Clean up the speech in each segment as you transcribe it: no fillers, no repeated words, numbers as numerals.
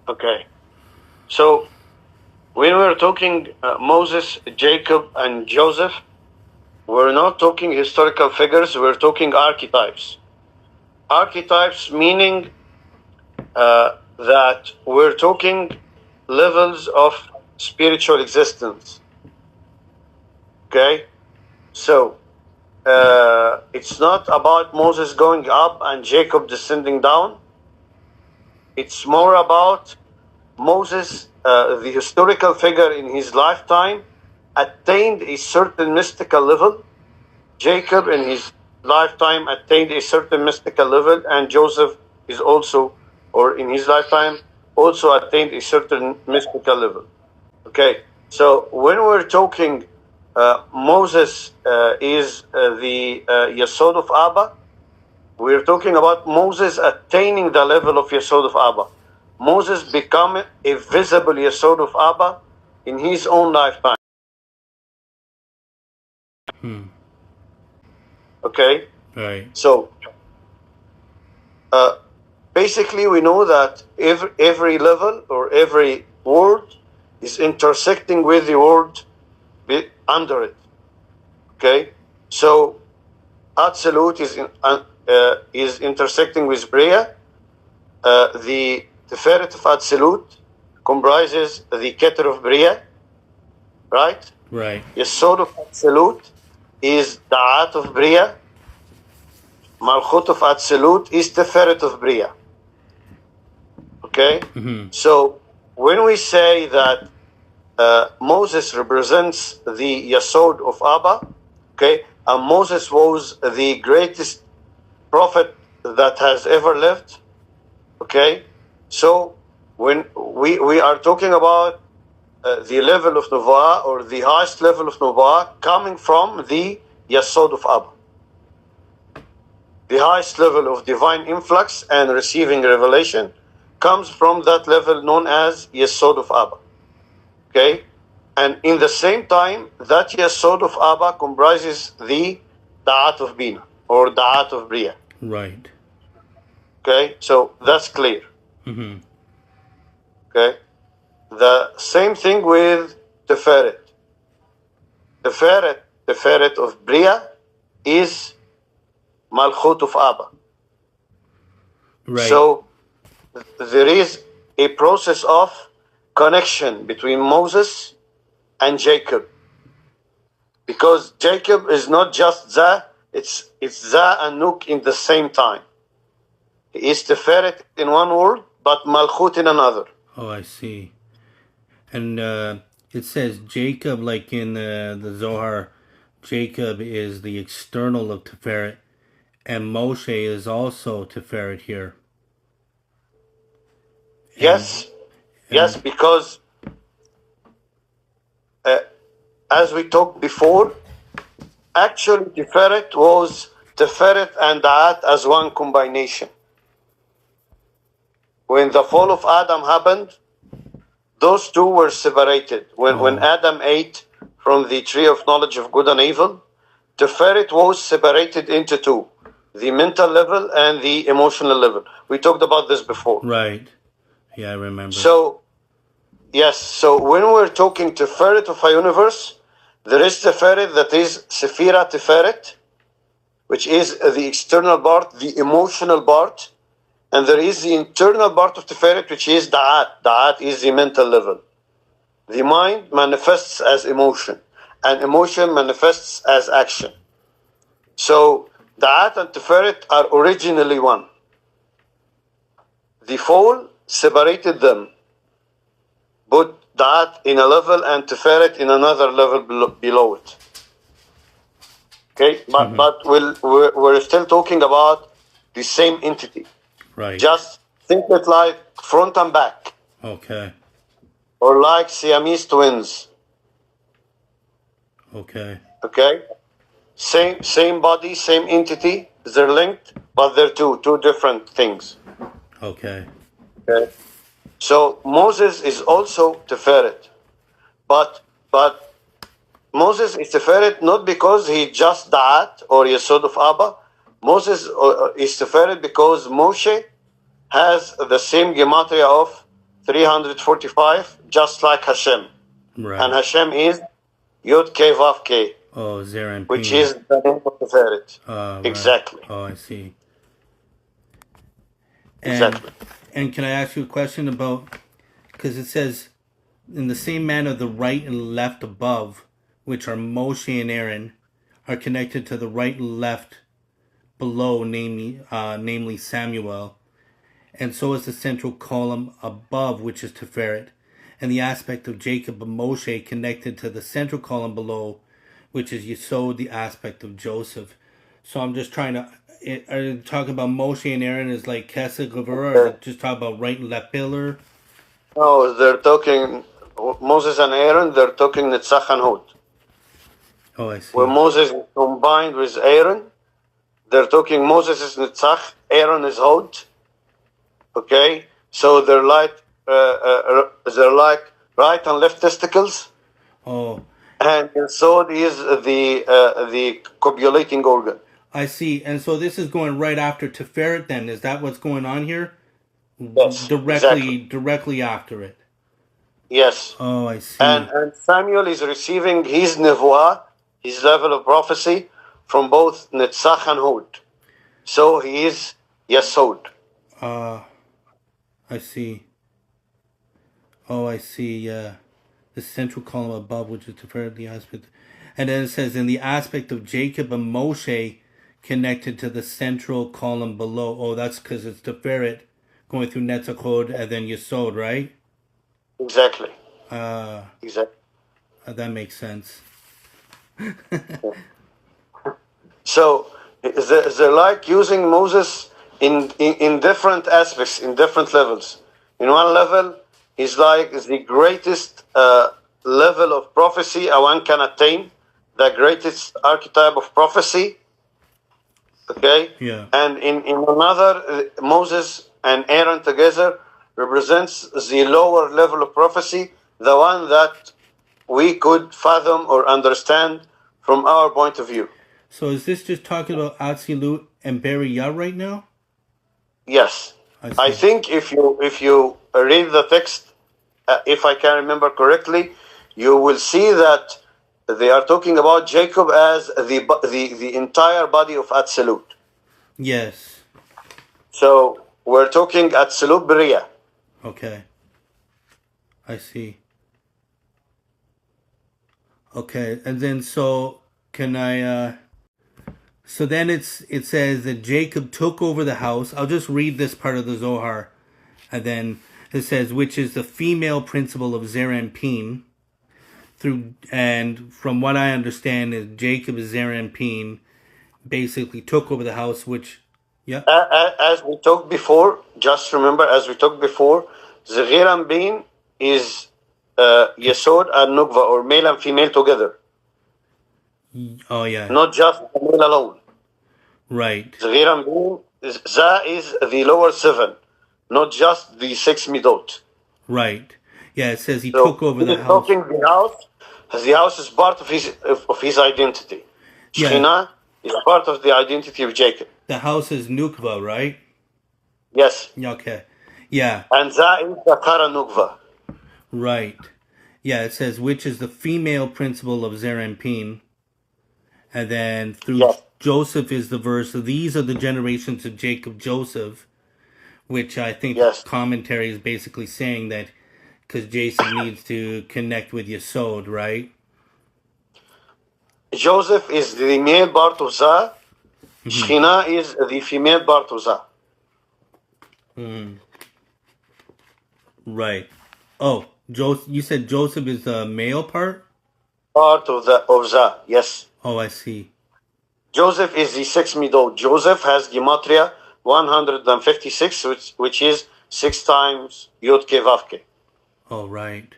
Okay. So when we're talking Moses, Jacob, and Joseph, we're not talking historical figures, we're talking archetypes. Archetypes meaning that we're talking levels of spiritual existence. Okay? So it's not about Moses going up and Jacob descending down. It's more about Moses, the historical figure in his lifetime, attained a certain mystical level. Jacob in his lifetime attained a certain mystical level, and Joseph is also, or in his lifetime, also attained a certain mystical level. Okay, so when we're talking Moses is the Yesod of Abba, we're talking about Moses attaining the level of Yesod of Abba. Moses become a visible Yesod of Abba in his own lifetime. Okay? Right. So, basically we know that every level or every word is intersecting with the word under it. Okay? So, Absolute is intersecting with Bria. The Tiferet of Absolute comprises the Keter of Bria, right? Right. Yesod of Absolute is Da'at of Bria. Malchut of Absolute is Tiferet of Bria. Okay? So when we say that Moses represents the Yesod of Abba, okay, and Moses was the greatest prophet that has ever lived, okay, so when we are talking about the level of Nubu'ah, or the highest level of Nubu'ah, coming from the Yesod of Abba. The highest level of divine influx and receiving revelation comes from that level known as Yesod of Abba. Okay? And in the same time, that Yesod of Abba comprises the Da'at of Bina, or Da'at of Bria. Right. Okay? So that's clear. Okay? The same thing with Tiferet. Tiferet of Bria is Malchut of Abba. Right. So there is a process of connection between Moses and Jacob, because Jacob is not just Za, it's Za and Nuk in the same time. He is Tiferet in one word, but Malchut in another. Oh, I see. And it says Jacob, like in the Zohar, Jacob is the external of Tiferet, and Moshe is also Tiferet here. Yes, yes, because as we talked before, actually Tiferet was Tiferet and Da'at as one combination. When the fall of Adam happened, those two were separated. When Adam ate from the tree of knowledge of good and evil, Tiferet was separated into two, the mental level and the emotional level. We talked about this before. Right. Yeah, I remember. So, yes, so when we're talking Tiferet of a universe, there is Tiferet that is Sephira Tiferet, which is the external part, the emotional part, and there is the internal part of Tiferet, which is Da'at. Da'at is the mental level. The mind manifests as emotion, and emotion manifests as action. So, Da'at and Tiferet are originally one. The fall separated them, put Da'at in a level and Tiferet in another level below it. Okay, but we're still talking about the same entity. Right. Just think it like front and back. Okay. Or like Siamese twins. Okay. Okay? Same body, same entity. They're linked, but they're two different things. Okay. Okay? So Moses is also Tiferet. But Moses is Tiferet not because he just Da'at or Yesod of Abba. Moses is Tiferet because Moshe has the same gematria of 345, just like Hashem. Right. And Hashem is Yod K Vav K, Oh, Zerampin. which is the name of the Tiferet. Right. Exactly. Oh, I see. Exactly. And can I ask you a question about, because it says, in the same manner, the right and left above, which are Moshe and Aaron, are connected to the right and left below, namely Samuel. And so is the central column above, which is Tiferet, and the aspect of Jacob and Moshe connected to the central column below, which is Yesod, the aspect of Joseph. So I'm just trying to, are you talking about Moshe and Aaron as like Kesed, Gevurah, or just talk about right and left pillar? No, they're talking, Moses and Aaron, they're talking Netzach and Hod. Oh, I see. When Moses is combined with Aaron, they're talking Moses is Netzach, Aaron is Hod. Okay, so they're like right and left testicles. Oh, and Yesod is the copulating organ. I see. And so this is going right after Tiferet then. Is that what's going on here? Yes, Directly after it. Yes. Oh, I see. And Samuel is receiving his nevuah, his level of prophecy, from both Netzach and Hod. So he is Yesod. I see. Oh, I see. Yeah. The central column above, which is Tiferet, the aspect. And then it says, in the aspect of Jacob and Moshe connected to the central column below. Oh, that's because it's Tiferet going through Netzach, Hod, and then Yesod, right? Exactly. Exactly. That makes sense. So they're like using Moses in different aspects, in different levels. In one level, he's like the greatest level of prophecy one can attain, the greatest archetype of prophecy. Okay? Yeah. And in another, Moses and Aaron together represents the lower level of prophecy, the one that we could fathom or understand from our point of view. So is this just talking about Atzilut and Beriyah right now? Yes. I think if you read the text, if I can remember correctly, you will see that they are talking about Jacob as the entire body of Atzilut. Yes. So we're talking Atzilut Beriyah. Okay. I see. Okay, and then so can I so then it says that Jacob took over the house. I'll just read this part of the Zohar, and then it says, which is the female principle of Zerampin. And from what I understand is Jacob Zerampin basically took over the house, which as we talked before, just remember, as we talked before, Zerampin is Yesod and Nukva, or male and female together. Oh, yeah. Not just male alone. Right. Zerampin is the lower seven, not just the 6 midot. Right. Yeah, it says he took over the house. Talking the house, the house is part of his identity. Yeah. Shekhinah is part of the identity of Jacob. The house is Nukva, right? Yes. Okay. Yeah. And that is the Kara Nukva. Right. Yeah, it says, which is the female principle of Zerampin. And then through Joseph is the verse, these are the generations of Jacob Joseph, which I think commentary is basically saying that because Jason needs to connect with Yesod, right? Joseph is the male part of Zah. Shekhinah is the female part of Zah. Right. Oh, you said Joseph is the male part? Part of Zah, yes. Oh, I see. Joseph is the 6 midot. Joseph has gematria 156, which is 6 times Yod Ke Vav Ke. Oh, right.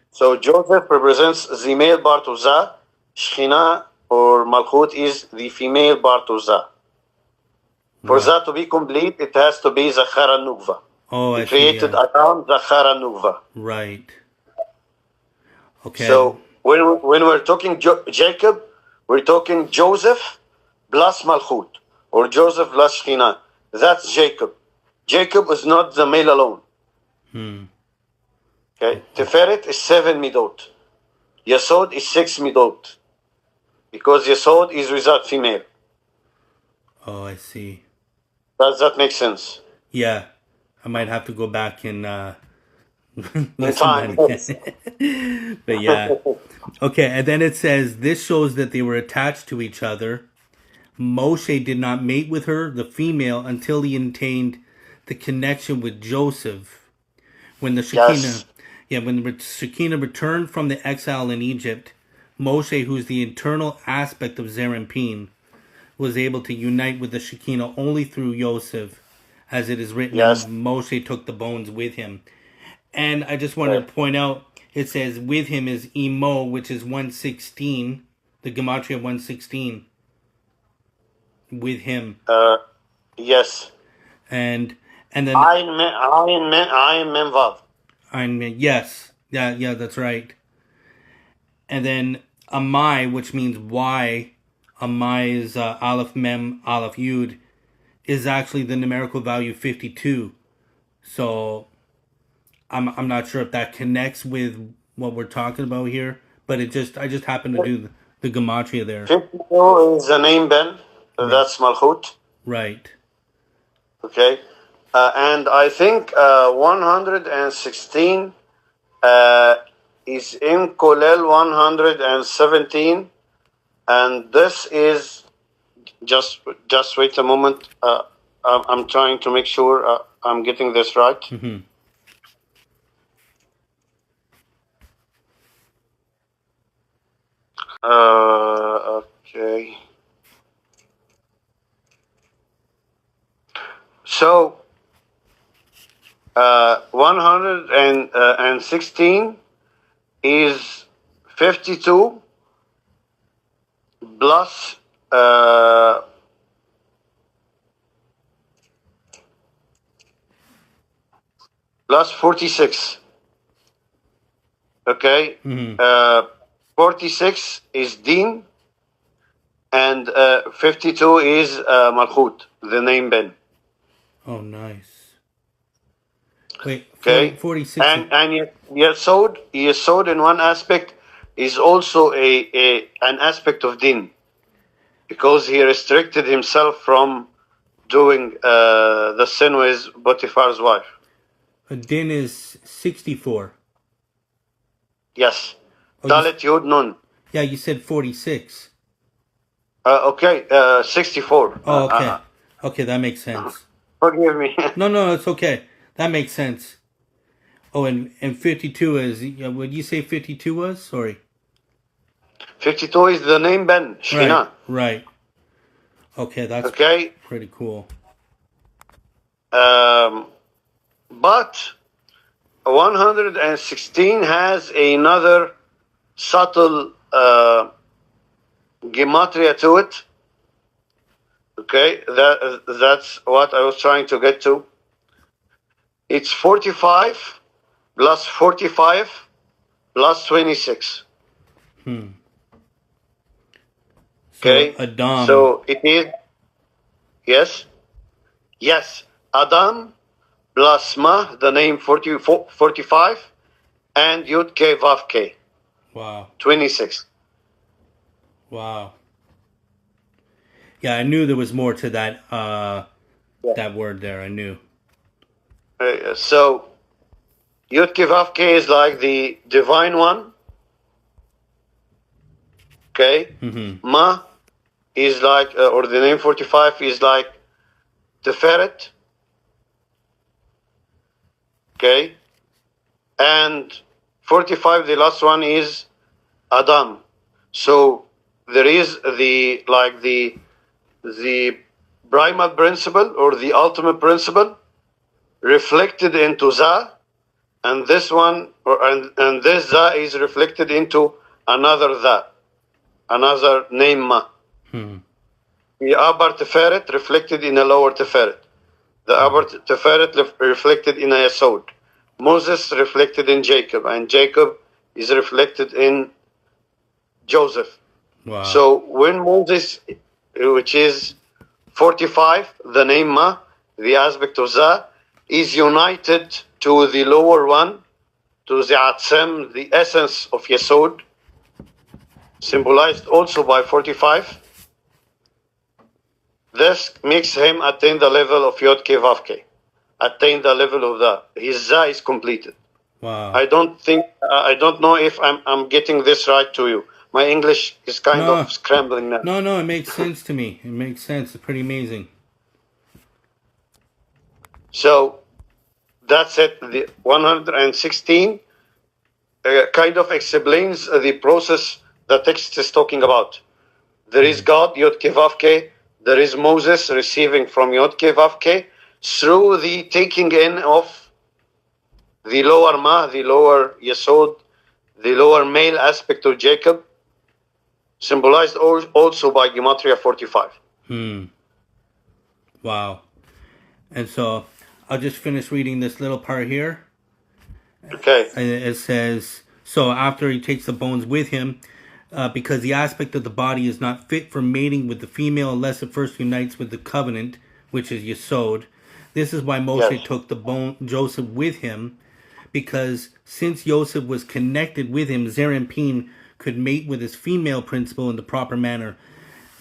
So Joseph represents the male part of Zah. Shekhinah or Malchut is the female part of Zah. For Zah to be complete, it has to be Zachar and Nukva. Oh, I see. Created around Zachar and Nukva. Right. Okay. So when we're talking Jacob, we're talking Joseph plus Malchut, or Joseph plus Shekhinah. That's Jacob. Jacob is not the male alone. Okay, Tiferet is 7 midot. Yesod is 6 midot. Because Yesod is without female. Oh, I see. Does that make sense? Yeah, I might have to go back and In listen time, that yes. again. But yeah. Okay, and then it says this shows that they were attached to each other. Moshe did not mate with her, the female, until he attained the connection with Joseph. When the Yes. when the Shekinah returned from the exile in Egypt, Moshe, who's the internal aspect of Zerampin, was able to unite with the Shekinah only through Joseph, as it is written, Yes. and Moshe took the bones with him. And I just wanted Right. to point out, it says with him is Emo, which is 116, the Gematria 116. With him. Yes. And then Ayin Memvav. yes. Yeah, that's right. And then Amai, which means Y, Amai is Aleph Mem, Aleph Yud, is actually the numerical value 52. So I'm not sure if that connects with what we're talking about here, but I just happened to do the gematria there. 52 is the name Ben. That's Malchut. Right. Okay. And I think 116 is in Kolel 117. And this is just wait a moment. I'm trying to make sure I'm getting this right. Mm-hmm. Okay. So 116 is 52 plus plus 46. Okay. Mm-hmm. 46 is Din, and 52 is Malchut, the name Ben. Oh, nice. Wait, Okay. 46. And Yesod in one aspect is also an aspect of Din, because he restricted himself from doing the sin with Potiphar's wife. Din is 64. Yes. Oh, Dalet Yud Nun. Yeah, you said 46. Okay, 64. Oh, okay. Okay, that makes sense. Forgive me. No, it's okay. That makes sense. Oh, and 52 is, would you say 52 was? Sorry. 52 is the name Ben, Shekhinah. Right. Okay, that's Okay. pretty cool. But 116 has another subtle gematria to it. Okay, that's what I was trying to get to. It's 45 plus 45 plus 26. Okay, so Adam. So it is, yes, Adam plus Ma, the name 45, and Yud K Vav K. Wow. 26. Wow. Yeah, I knew there was more to that that word there. I knew. So Yud K Vav K is like the divine one. Okay. Mm-hmm. Ma is like, or the name 45 is like Tiferet. Okay. And 45, the last one is Adam. So there is the primal principle or the ultimate principle reflected into Za, and this one and this Za is reflected into another Za, another name Ma. The upper Tiferet reflected in a lower Tiferet. The upper Tiferet reflected in a Yesod. Moses reflected in Jacob, and Jacob is reflected in Joseph. Wow. So when Moses, which is 45, the name Ma, the aspect of Za, is united to the lower one, to the Atzem, the essence of Yesod, symbolized also by 45. This makes him attain the level of Yod Ke Vav Ke, attain the level of the, his Za is completed. Wow. I don't know if I'm getting this right to you. My English is kind No. of scrambling now. No, it makes sense to me. It makes sense. It's pretty amazing. So that's it. The 116 kind of explains the process the text is talking about. There is God, Yod Ke Vav Ke. There is Moses receiving from Yod Ke Vav Ke through the taking in of the lower Ma, the lower Yesod, the lower male aspect of Jacob, symbolized also by Gematria 45. Wow. And so I'll just finish reading this little part here. Okay. And it says, so after he takes the bones with him, because the aspect of the body is not fit for mating with the female unless it first unites with the covenant, which is Yesod. This is why Moshe took the bone Joseph with him, because since Joseph was connected with him, Zerampin could mate with his female principal in the proper manner.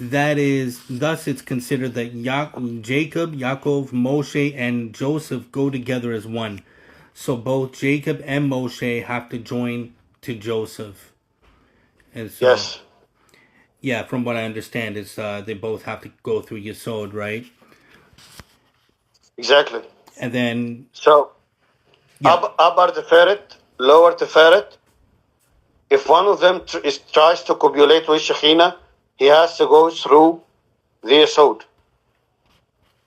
That is, thus it's considered that Jacob, Yaakov, Moshe, and Joseph go together as one. So both Jacob and Moshe have to join to Joseph. And so, Yes. Yeah, from what I understand, is they both have to go through Yesod, right? Exactly. And then, So, yeah, Upper Tiferet, Lower Tiferet, if one of them tries to copulate with Shekhinah, he has to go through the Yesod.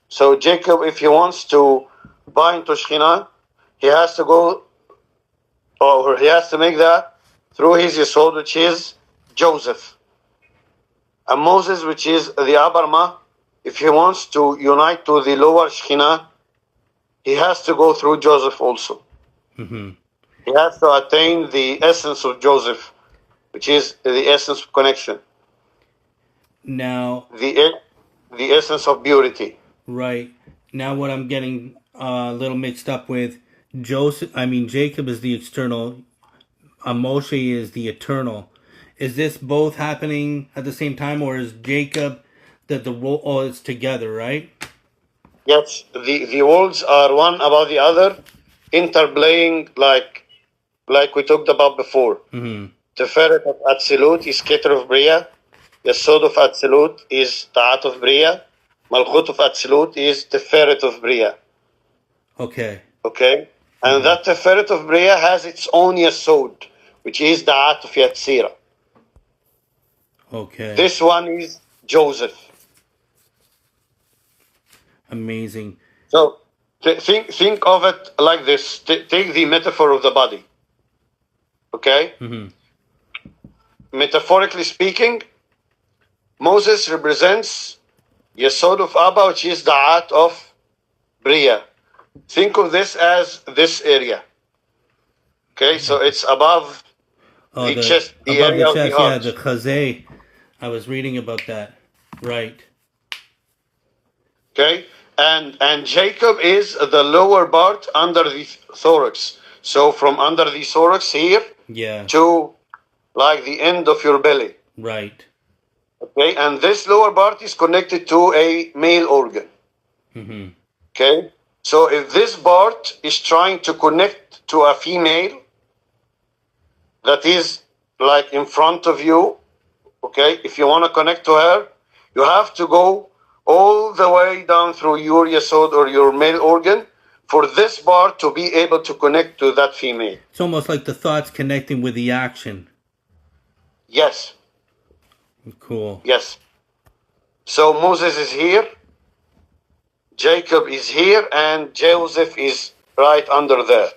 So Jacob, if he wants to bind to Shekhinah, he has to go, or he has to make that through his Yesod, which is Joseph. And Moses, which is the Upper Ma, if he wants to unite to the lower Shekhinah, he has to go through Joseph also. Mm-hmm. He has to attain the essence of Joseph, which is the essence of connection. Now, the essence of purity. Right. Now what I'm getting a little mixed up with, Jacob is the external, Moshe is the eternal. Is this both happening at the same time, or is Jacob that the role? Oh, it's together, right? Yes, the worlds are one above the other, interplaying like we talked about before. Mm-hmm. Tiferet of Atzilut is Keter of Bria. Yesod of Atzilut is Ta'at of Bria. Malchut of Atzilut is Tiferet of Bria. Okay. Okay? And that Tiferet of Bria has its own Yesod, which is Ta'at of Yatzira. Okay. This one is Joseph. Amazing. So think of it like this. Take the metaphor of the body. Okay? Mm-hmm. Metaphorically speaking, Moses represents Yesod of Abba, which is Da'at of Bria. Think of this as this area. Okay, so it's above the chest, the above area the of the chest, heart. the chazé. I was reading about that. Right. Okay, and Jacob is the lower part under the thorax. So from under the thorax here to like the end of your belly. Right. Okay, and this lower part is connected to a male organ. Mm-hmm. Okay, so if this part is trying to connect to a female that is like in front of you, okay, if you want to connect to her, you have to go all the way down through your Yesod or your male organ for this part to be able to connect to that female. It's almost like the thoughts connecting with the action. Yes. Cool. Yes. So Moses is here, Jacob is here, and Joseph is right under there.